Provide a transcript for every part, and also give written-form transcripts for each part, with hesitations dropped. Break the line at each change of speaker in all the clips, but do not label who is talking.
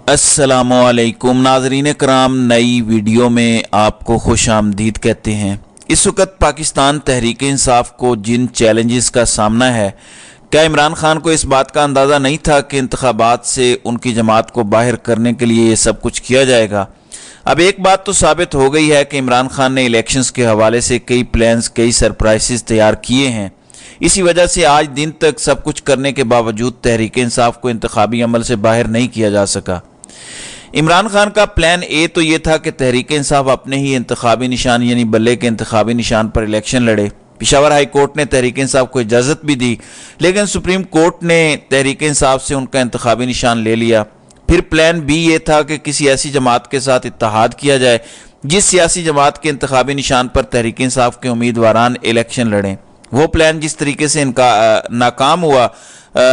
अस्सलामुअलैकुम नाज़रीन कराम, नई वीडियो में आपको खुश आमदीद कहते हैं। इस वक्त पाकिस्तान तहरीक इंसाफ को जिन चैलेंजेस का सामना है, क्या इमरान खान को इस बात का अंदाज़ा नहीं था कि इंतखाबात से उनकी जमात को बाहर करने के लिए ये सब कुछ किया जाएगा। अब एक बात तो साबित हो गई है कि इमरान खान ने इलेक्शंस के हवाले से कई प्लान्स, कई सरप्राइजेस तैयार किए हैं। इसी वजह से आज दिन तक सब कुछ करने के बावजूद तहरीक इंसाफ को इंतखाबी अमल से बाहर नहीं किया जा सका। इमरान खान का प्लान ए तो ये था कि तहरीक इंसाफ अपने ही इंतखाबी निशान यानी बल्ले के इंतखाबी निशान पर इलेक्शन लड़े। पेशावर हाई कोर्ट ने तहरीक इंसाफ को इजाज़त भी दी, लेकिन सुप्रीम कोर्ट ने तहरीक इंसाफ से उनका इंतखाबी निशान ले लिया। फिर प्लान बी ये था कि किसी ऐसी जमात के साथ इत्तेहाद किया जाए जिस सियासी जमात के इंतखाबी निशान पर तहरीक इंसाफ के उम्मीदवारान इलेक्शन लड़ें। वो प्लान जिस तरीके से इनका नाकाम हुआ,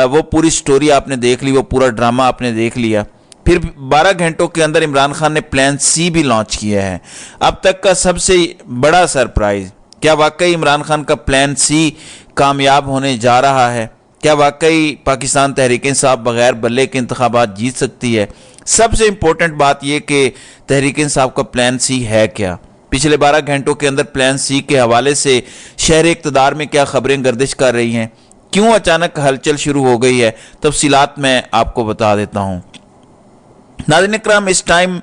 वो पूरी स्टोरी आपने देख ली, वो पूरा ड्रामा आपने देख लिया। फिर 12 घंटों के अंदर इमरान खान ने प्लान सी भी लॉन्च किया है। अब तक का सबसे बड़ा सरप्राइज, क्या वाकई इमरान खान का प्लान सी कामयाब होने जा रहा है? क्या वाकई पाकिस्तान तहरीक इंसाफ बगैर बल्ले के इंतखाबात जीत सकती है? सबसे इंपॉर्टेंट बात यह कि तहरीक इंसाफ का प्लान सी है क्या? पिछले 12 घंटों के अंदर प्लान सी के हवाले से शहर इक़्तिदार में क्या खबरें गर्दिश कर रही हैं? क्यों अचानक हलचल शुरू हो गई है? तफसीलात मैं आपको बता देता हूँ। नाज़रीन इकराम, इस टाइम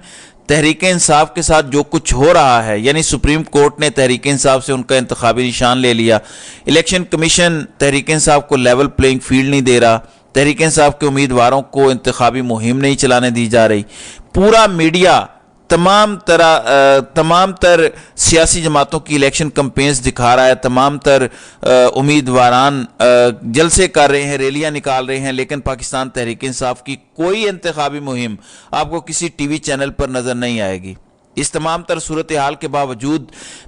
तहरीक इंसाफ के साथ जो कुछ हो रहा है, यानी सुप्रीम कोर्ट ने तहरीक इंसाफ से उनका इंतखाबी निशान ले लिया, इलेक्शन कमीशन तहरीक इंसाफ को लेवल प्लेइंग फील्ड नहीं दे रहा, तहरीक इंसाफ के उम्मीदवारों को इंतखाबी मुहिम नहीं चलाने दी जा रही, पूरा मीडिया तमाम तर सियासी जमातों की इलेक्शन कैंपेन्स दिखा रहा है, तमाम तर उम्मीदवारान जलसे कर रहे हैं, रैलियां निकाल रहे हैं, लेकिन पाकिस्तान तहरीक इंसाफ की कोई इंतखाबी मुहिम आपको किसी टीवी चैनल पर नज़र नहीं आएगी। इस तमाम तर सूरत हाल के बावजूद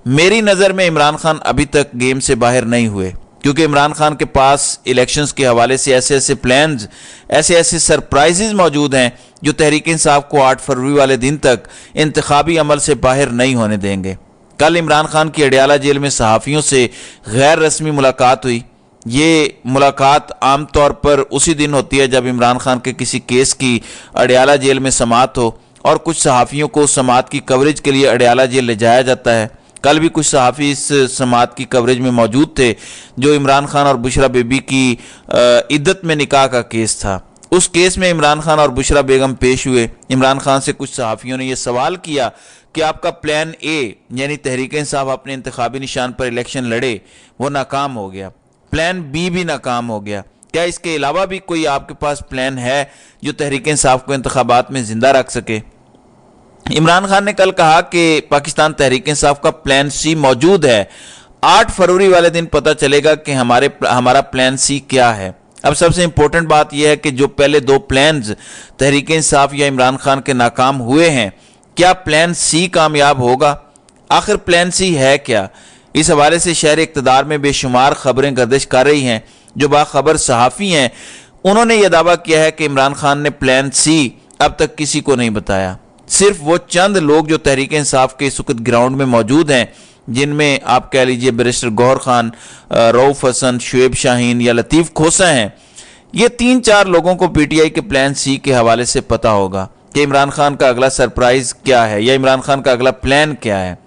मेरी नज़र में इमरान खान अभी तक गेम से बाहर नहीं हुए, क्योंकि इमरान खान के पास इलेक्शंस के हवाले से ऐसे ऐसे प्लान्स, ऐसे ऐसे सरप्राइजेज मौजूद हैं जो तहरीक इंसाफ को 8 फरवरी वाले दिन तक इंतखाबी अमल से बाहर नहीं होने देंगे। कल इमरान खान की अडियाला जेल में सहाफ़ियों से गैर रस्मी मुलाकात हुई। ये मुलाकात आम तौर पर उसी दिन होती है जब इमरान खान के किसी केस की अडियाला जेल में समाअत हो, और कुछ सहाफ़ियों को समाअत की कवरेज के लिए अडियाला जेल ले जाया जाता है। कल भी कुछ सहाफ़ी इस समाअत की कवरेज में मौजूद थे, जो इमरान खान और बुशरा बेबी की इद्दत में निकाह का केस था। उस केस में इमरान खान और बुशरा बेगम पेश हुए। इमरान खान से कुछ सहाफ़ियों ने यह सवाल किया कि आपका प्लान ए यानी तहरीक इंसाफ अपने इंतखाबी निशान पर इलेक्शन लड़े, वो नाकाम हो गया, प्लान बी भी नाकाम हो गया, क्या इसके अलावा भी कोई आपके पास प्लान है जो तहरीक इंसाफ को इंतखाबात में ज़िंदा रख सके? इमरान खान ने कल कहा कि पाकिस्तान तहरीक इंसाफ का प्लान सी मौजूद है, 8 फरवरी वाले दिन पता चलेगा कि हमारा प्लान सी क्या है। अब सबसे इंपॉर्टेंट बात यह है कि जो पहले 2 प्लान्स तहरीक इंसाफ या इमरान खान के नाकाम हुए हैं, क्या प्लान सी कामयाब होगा? आखिर प्लान सी है क्या? इस हवाले से शहर इक़्तिदार में बेशुमार खबरें गर्दिश कर रही हैं। जो बाखबर सहाफ़ी हैं, उन्होंने यह दावा किया है कि इमरान खान ने प्लान सी अब तक किसी को नहीं बताया। सिर्फ वो चंद लोग जो तहरीक इंसाफ के इस वक्त ग्राउंड में मौजूद हैं, जिनमें आप कह लीजिए बैरिस्टर गौहर खान, रऊफ हसन, शुएब शाहीन या लतीफ़ खोसा हैं, ये 3-4 लोगों को पीटीआई के प्लान सी के हवाले से पता होगा कि इमरान खान का अगला सरप्राइज क्या है या इमरान खान का अगला प्लान क्या है।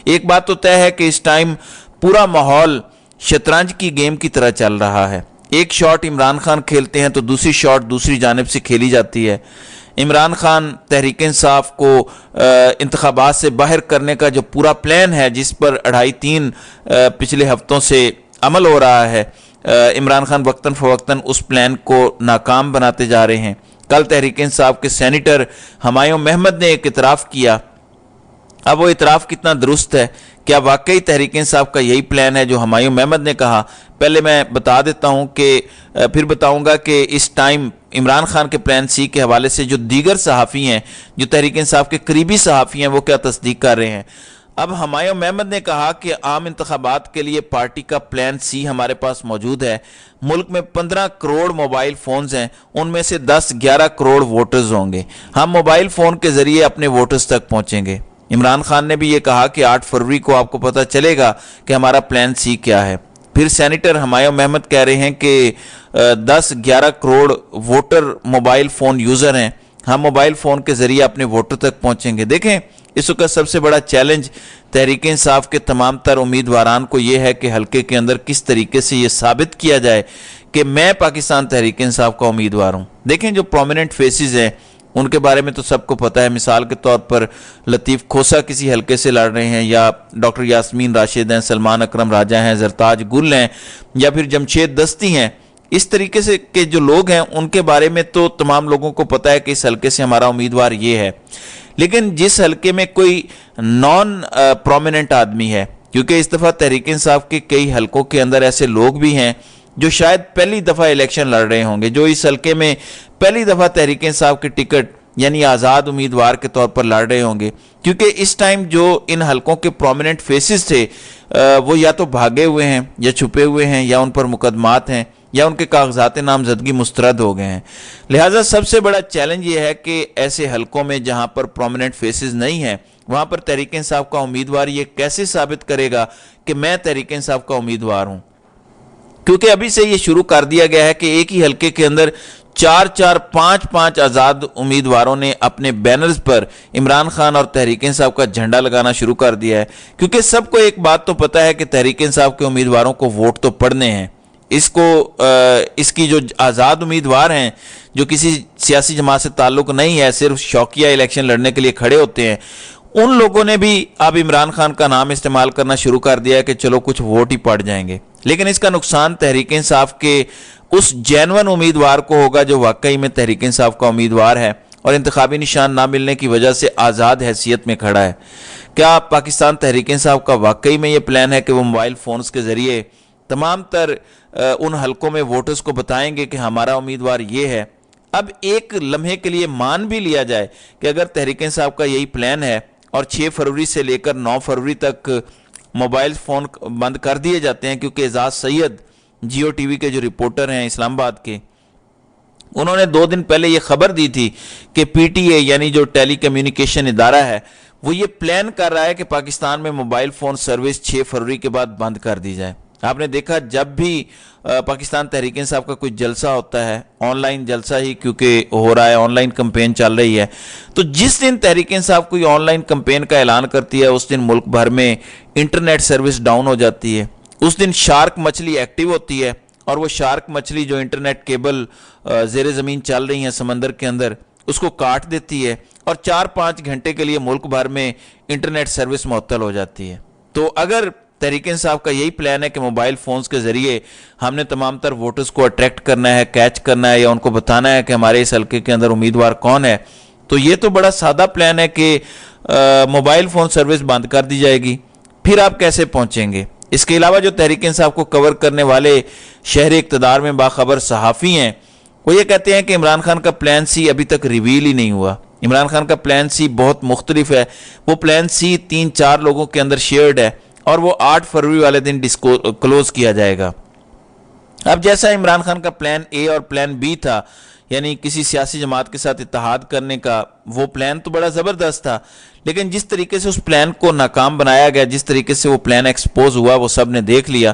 एक बात तो तय है कि इस टाइम पूरा माहौल शतरंज की गेम की तरह चल रहा है। एक शॉट इमरान खान खेलते हैं तो दूसरी शॉट दूसरी जानिब से खेली जाती है। इमरान खान तहरीक इंसाफ को इंतखाबात से बाहर करने का जो पूरा प्लान है, जिस पर 2.5-3 पिछले हफ्तों से अमल हो रहा है, इमरान खान वक्तन फ़वक्तन उस प्लान को नाकाम बनाते जा रहे हैं। कल तहरीक इंसाफ के सेनेटर हुमायूं अहमद ने एक इतराफ़ किया। अब वो इतराफ़ कितना दुरुस्त है, क्या वाकई तहरीक इंसाफ का यही प्लान है जो हुमायूं अहमद ने कहा? पहले मैं बता देता हूँ कि फिर बताऊँगा कि इस टाइम इमरान खान के प्लान सी के हवाले से जो दीगर सहाफ़ी हैं, जो तहरीक इंसाफ के करीबी सहाफ़ी हैं, वो क्या तस्दीक कर रहे हैं। अब हुमायूं अहमद ने कहा कि आम इंतखाबात के लिए पार्टी का प्लान सी हमारे पास मौजूद है। मुल्क में 15 करोड़ मोबाइल फ़ोन्स हैं, उनमें से 10-11 करोड़ वोटर्स होंगे। हम मोबाइल फ़ोन के ज़रिए अपने वोटर्स तक पहुँचेंगे। इमरान खान ने भी ये कहा कि 8 फरवरी को आपको पता चलेगा कि हमारा प्लान सी क्या है। फिर सेनेटर हुमायूं अहमद कह रहे हैं कि 10-11 crore voter mobile phone user हैं, ہم موبائل فون کے ذریعے اپنے ووٹر تک پہنچیں گے؟ دیکھیں اس وقت سب سے بڑا چیلنج تحریک انصاف کے تمام تر امیدواران کو یہ ہے کہ حلقے کے اندر کس طریقے سے یہ ثابت کیا جائے کہ میں پاکستان تحریک انصاف کا امیدوار ہوں۔ دیکھیں جو پرومیننٹ فیسز ہیں ان کے بارے میں تو سب کو پتہ ہے، مثال کے طور پر لطیف کھوسا کسی حلقے سے لڑ رہے ہیں، یا ڈاکٹر یاسمین راشد ہیں، سلمان اکرم راجہ ہیں، زرتاج گل ہیں، یا پھر جمشید دستی ہیں۔ اس طریقے سے کہ جو لوگ ہیں ان کے بارے میں تو تمام لوگوں کو پتہ ہے کہ اس حلقے سے ہمارا امیدوار یہ ہے، لیکن جس حلقے میں کوئی نان پرومیننٹ آدمی ہے، کیونکہ اس دفعہ تحریک انصاف کے کئی حلقوں کے اندر ایسے لوگ بھی ہیں جو شاید پہلی دفعہ الیکشن لڑ رہے ہوں گے، جو اس حلقے میں پہلی دفعہ تحریک انصاف کے ٹکٹ یعنی آزاد امیدوار کے طور پر لڑ رہے ہوں گے، کیونکہ اس ٹائم جو ان حلقوں کے پرومیننٹ فیسز تھے وہ یا تو بھاگے ہوئے ہیں یا چھپے ہوئے ہیں یا ان پر مقدمات ہیں یا ان کے کاغذات نامزدگی مسترد ہو گئے ہیں۔ لہٰذا سب سے بڑا چیلنج یہ ہے کہ ایسے حلقوں میں جہاں پر پرومیننٹ فیسز نہیں ہیں وہاں پر تحریک انصاف کا امیدوار یہ کیسے ثابت کرے گا کہ میں تحریک انصاف کا امیدوار ہوں، کیونکہ ابھی سے یہ شروع کر دیا گیا ہے کہ ایک ہی حلقے کے اندر 4-4 5-5 آزاد امیدواروں نے اپنے بینرز پر عمران خان اور تحریک انصاف کا جھنڈا لگانا شروع کر دیا ہے، کیونکہ سب کو ایک بات تو پتہ ہے کہ تحریک انصاف کے امیدواروں کو ووٹ تو پڑنے ہیں، اس کی جو آزاد امیدوار ہیں جو کسی سیاسی جماعت سے تعلق نہیں ہے، صرف شوقیہ الیکشن لڑنے کے لیے کھڑے ہوتے ہیں، ان لوگوں نے بھی اب عمران خان کا نام استعمال کرنا شروع کر دیا ہے کہ چلو کچھ ووٹ ہی پڑ جائیں گے، لیکن اس کا نقصان تحریک انصاف کے اس جینون امیدوار کو ہوگا جو واقعی میں تحریک انصاف کا امیدوار ہے اور انتخابی نشان نہ ملنے کی وجہ سے آزاد حیثیت میں کھڑا ہے۔ کیا پاکستان تحریک انصاف کا واقعی میں یہ پلان ہے کہ وہ موبائل فونز کے ذریعے تمام تر ان حلقوں میں ووٹرز کو بتائیں گے کہ ہمارا امیدوار یہ ہے؟ اب ایک لمحے کے لیے مان بھی لیا جائے کہ اگر تحریک انصاف کا یہی پلان ہے اور 6 فروری سے لے کر 9 فروری تک موبائل فون بند کر دیے جاتے ہیں، کیونکہ اعزاز سید جیو ٹی وی کے جو رپورٹر ہیں اسلام آباد کے، انہوں نے 2 دن پہلے یہ خبر دی تھی کہ پی ٹی اے یعنی جو ٹیلی کمیونیکیشن ادارہ ہے وہ یہ پلان کر رہا ہے کہ پاکستان میں موبائل فون سروس 6 فروری کے بعد بند کر دی جائے۔ آپ نے دیکھا جب بھی پاکستان تحریک انصاف کا کوئی جلسہ ہوتا ہے، آن لائن جلسہ ہی کیونکہ ہو رہا ہے، آن لائن کمپین چل رہی ہے، تو جس دن تحریک انصاف کوئی آن لائن کمپین کا اعلان کرتی ہے اس دن ملک بھر میں انٹرنیٹ سروس ڈاؤن ہو جاتی ہے۔ اس دن شارک مچھلی ایکٹیو ہوتی ہے اور وہ شارک مچھلی جو انٹرنیٹ کیبل زیر زمین چل رہی ہیں سمندر کے اندر اس کو کاٹ دیتی ہے اور 4-5 گھنٹے کے لیے ملک بھر میں انٹرنیٹ سروس معطل ہو جاتی ہے۔ تو اگر تحریک انصاف کا یہی پلان ہے کہ موبائل فونز کے ذریعے ہم نے تمام تر ووٹرز کو اٹریکٹ کرنا ہے، کیچ کرنا ہے یا ان کو بتانا ہے کہ ہمارے اس حلقے کے اندر امیدوار کون ہے، تو یہ تو بڑا سادہ پلان ہے کہ موبائل فون سروس بند کر دی جائے گی، پھر آپ کیسے پہنچیں گے؟ اس کے علاوہ جو تحریک انصاف کو کور کرنے والے شہر اقتدار میں باخبر صحافی ہیں وہ یہ کہتے ہیں کہ عمران خان کا پلان سی ابھی تک ریویل ہی نہیں ہوا۔ عمران خان کا پلان سی بہت مختلف ہے، وہ پلان سی 3-4 لوگوں کے اندر شیئرڈ ہے اور وہ 8 فروری والے دن کلوز کیا جائے گا۔ اب جیسا عمران خان کا پلان اے اور پلان بی تھا، یعنی کسی سیاسی جماعت کے ساتھ اتحاد کرنے کا، وہ پلان تو بڑا زبردست تھا، لیکن جس طریقے سے اس پلان کو ناکام بنایا گیا، جس طریقے سے وہ پلان ایکسپوز ہوا، وہ سب نے دیکھ لیا۔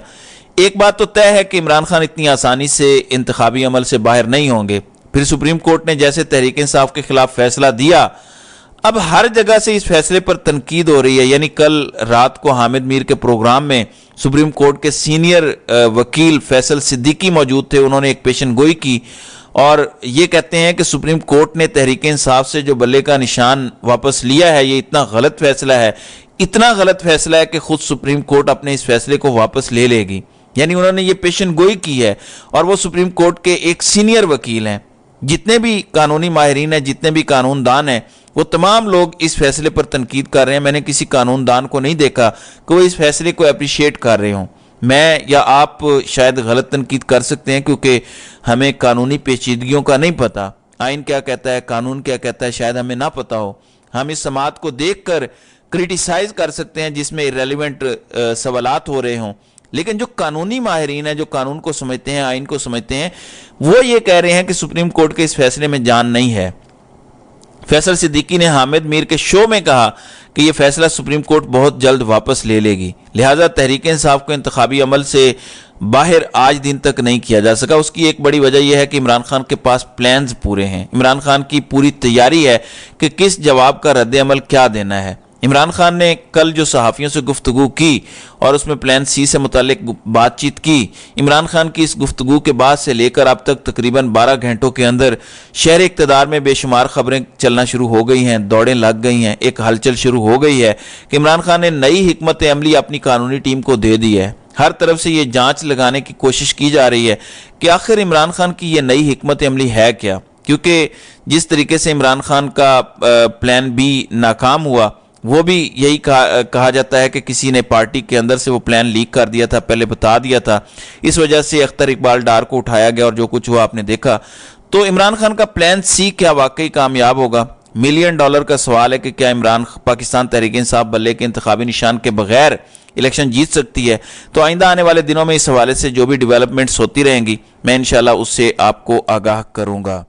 ایک بات تو طے ہے کہ عمران خان اتنی آسانی سے انتخابی عمل سے باہر نہیں ہوں گے۔ پھر سپریم کورٹ نے جیسے تحریک انصاف کے خلاف فیصلہ دیا، اب ہر جگہ سے اس فیصلے پر تنقید ہو رہی ہے۔ یعنی کل رات کو حامد میر کے پروگرام میں سپریم کورٹ کے سینئر وکیل فیصل صدیقی موجود تھے، انہوں نے ایک پیشن گوئی کی اور یہ کہتے ہیں کہ سپریم کورٹ نے تحریک انصاف سے جو بلے کا نشان واپس لیا ہے یہ اتنا غلط فیصلہ ہے، اتنا غلط فیصلہ ہے کہ خود سپریم کورٹ اپنے اس فیصلے کو واپس لے لے گی۔ یعنی انہوں نے یہ پیشن گوئی کی ہے اور وہ سپریم کورٹ کے ایک سینئر وکیل ہیں۔ جتنے بھی قانونی ماہرین ہیں، جتنے بھی قانون دان ہیں، وہ تمام لوگ اس فیصلے پر تنقید کر رہے ہیں۔ میں نے کسی قانون دان کو نہیں دیکھا کہ وہ اس فیصلے کو اپریشیٹ کر رہے ہوں۔ میں یا آپ شاید غلط تنقید کر سکتے ہیں کیونکہ ہمیں قانونی پیچیدگیوں کا نہیں پتہ، آئین کیا کہتا ہے، قانون کیا کہتا ہے، شاید ہمیں نہ پتہ ہو۔ ہم اس سماعت کو دیکھ کر کرٹیسائز کر سکتے ہیں جس میں irrelevant سوالات ہو رہے ہوں، لیکن جو قانونی ماہرین ہیں، جو قانون کو سمجھتے ہیں، آئین کو سمجھتے ہیں، وہ یہ کہہ رہے ہیں کہ سپریم کورٹ کے اس فیصلے میں جان نہیں ہے۔ فیصل صدیقی نے حامد میر کے شو میں کہا کہ یہ فیصلہ سپریم کورٹ بہت جلد واپس لے لے گی، لہٰذا تحریک انصاف کو انتخابی عمل سے बाहर आज दिन तक नहीं किया जा सका। उसकी एक बड़ी वजह यह है कि इमरान खान के पास प्लान्स पूरे हैं। इमरान खान की पूरी तैयारी है कि किस जवाब का रद्द अमल क्या देना है। इमरान खान ने कल जो सहाफ़ियों से गुफ्तगू की और उसमें प्लान सी से मुतालिक बातचीत की, इमरान खान की इस गुफ्तगू के बाद से लेकर अब तक तकरीबन 12 घंटों के अंदर शहर इक़्तिदार में बेशुमार खबरें चलना शुरू हो गई हैं, दौड़ें लग गई हैं, एक हलचल शुरू हो गई है कि इमरान खान ने नई हिकमत अमली अपनी कानूनी टीम को दे दी है। हर तरफ से ये जांच लगाने की कोशिश की जा रही है कि आखिर इमरान खान की ये नई हिकमत अमली है क्या, क्योंकि जिस तरीके से इमरान खान का प्लान बी नाकाम हुआ, वो भी यही कहा जाता है कि किसी ने पार्टी के अंदर से वो प्लान लीक कर दिया था, पहले बता दिया था, इस वजह से अख्तर इकबाल डार को उठाया गया और जो कुछ हुआ आपने देखा। तो इमरान खान का प्लान सी क्या वाकई कामयाब होगा? $1 मिलियन का सवाल है कि क्या इमरान पाकिस्तान तहरीक इंसाफ बल्ले के इंतखाबी निशान के बगैर इलेक्शन जीत सकती है? तो आइंदा आने वाले दिनों में इस हवाले से जो भी डेवलपमेंट्स होती रहेंगी, मैं इंशाल्लाह उससे आपको आगाह करूंगा।